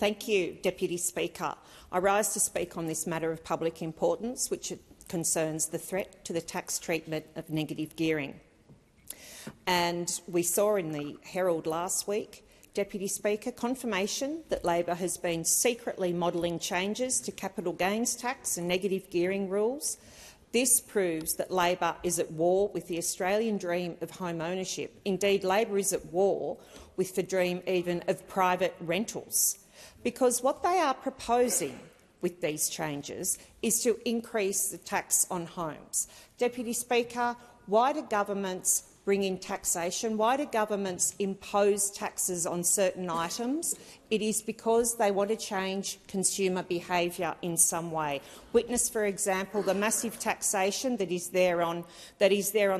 Thank you, Deputy Speaker. I rise to speak on this matter of public importance, which concerns the threat to the tax treatment of negative gearing. And we saw in the Herald last week, Deputy Speaker, confirmation that Labor has been secretly modelling changes to capital gains tax and negative gearing rules. This proves that Labor is at war with the Australian dream of home ownership. Indeed, Labor is at war with the dream even of private rentals, because what they are proposing with these changes is to increase the tax on homes. Deputy Speaker, why do governments bring in taxation? Why do governments impose taxes on certain items? It is because they want to change consumer behaviour in some way. Witness, for example, the massive taxation that is there on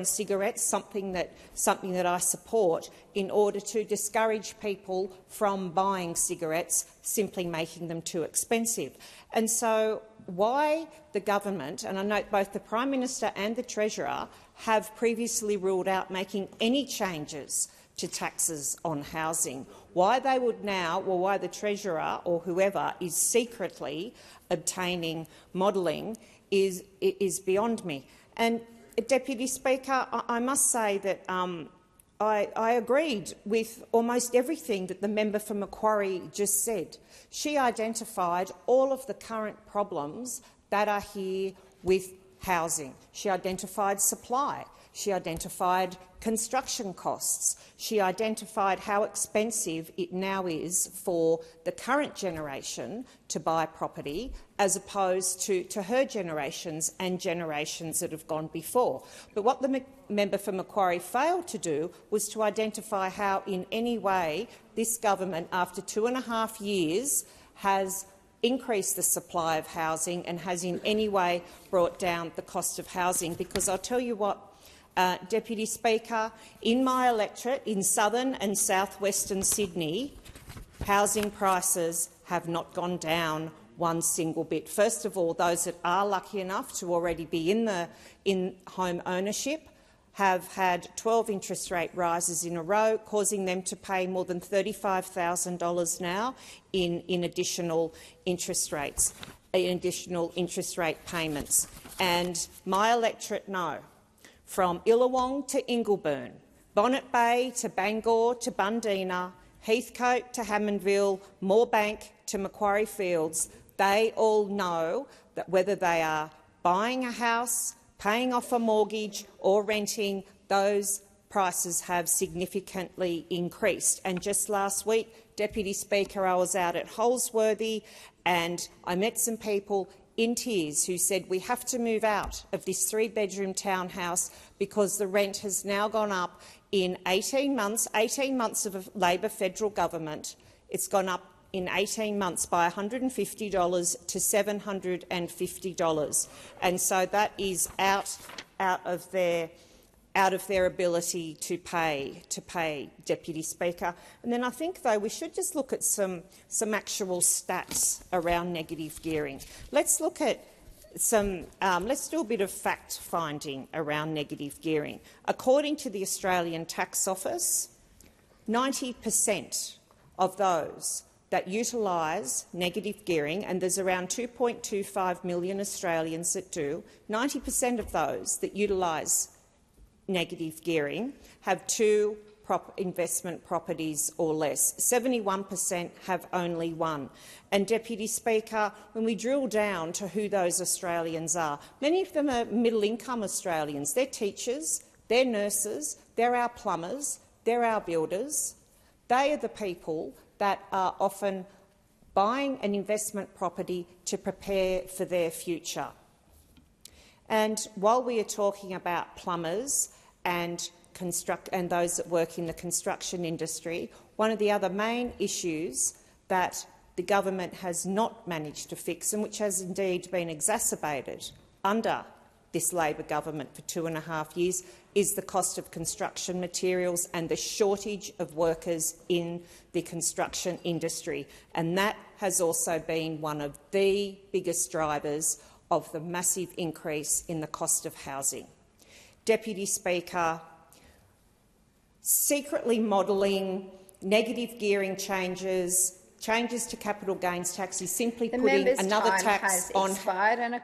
cigarettes, something that I support, in order to discourage people from buying cigarettes, simply making them too expensive. And so why the government, and I note both the Prime Minister and the Treasurer have previously ruled out making any changes to taxes on housing, why they would now, or why the Treasurer or whoever is secretly obtaining modelling is beyond me. And, Deputy Speaker, I must say that I agreed with almost everything that the member for Macquarie just said. She identified all of the current problems that are here with housing. She identified supply. She identified construction costs. She identified how expensive it now is for the current generation to buy property as opposed to her generations and generations that have gone before. But what the member for Macquarie failed to do was to identify how in any way this government, after 2.5 years, has increased the supply of housing and has in any way brought down the cost of housing. Because I'll tell you what, Deputy Speaker, in my electorate in southern and south-western Sydney, housing prices have not gone down one single bit. First of all, those that are lucky enough to already be in home ownership have had 12 interest rate rises in a row, causing them to pay more than $35,000 now in additional interest rates, additional interest rate payments. And my electorate know, from Illawong to Ingleburn, Bonnet Bay to Bangor to Bundeena, Heathcote to Hammondville, Moorebank to Macquarie Fields, they all know that whether they are buying a house, paying off a mortgage or renting, those prices have significantly increased. And just last week, Deputy Speaker, I was out at Holsworthy and I met some people in tears who said we have to move out of this 3-bedroom townhouse because the rent has now gone up in 18 months of a Labor federal government. It's gone up in 18 months by $150 to $750, and so that is out of their ability to pay, Deputy Speaker. And then I think, though, we should just look at some actual stats around negative gearing. Let's look at let's do a bit of fact-finding around negative gearing. According to the Australian Tax Office, 90% of those that utilise negative gearing, and there's around 2.25 million Australians that do, 90% of those that utilise negative gearing have 2 investment properties or less. 71% have only 1. And, Deputy Speaker, when we drill down to who those Australians are, many of them are middle-income Australians. They're teachers, they're nurses, they're our plumbers, they're our builders. They are the people that are often buying an investment property to prepare for their future. And while we are talking about plumbers and those that work in the construction industry, one of the other main issues that the government has not managed to fix, and which has indeed been exacerbated under this Labor government for 2.5 years, is the cost of construction materials and the shortage of workers in the construction industry. And that has also been one of the biggest drivers of the massive increase in the cost of housing. Deputy Speaker, secretly modelling negative gearing changes changes to capital gains tax is simply The putting member's another time tax has on. expired, and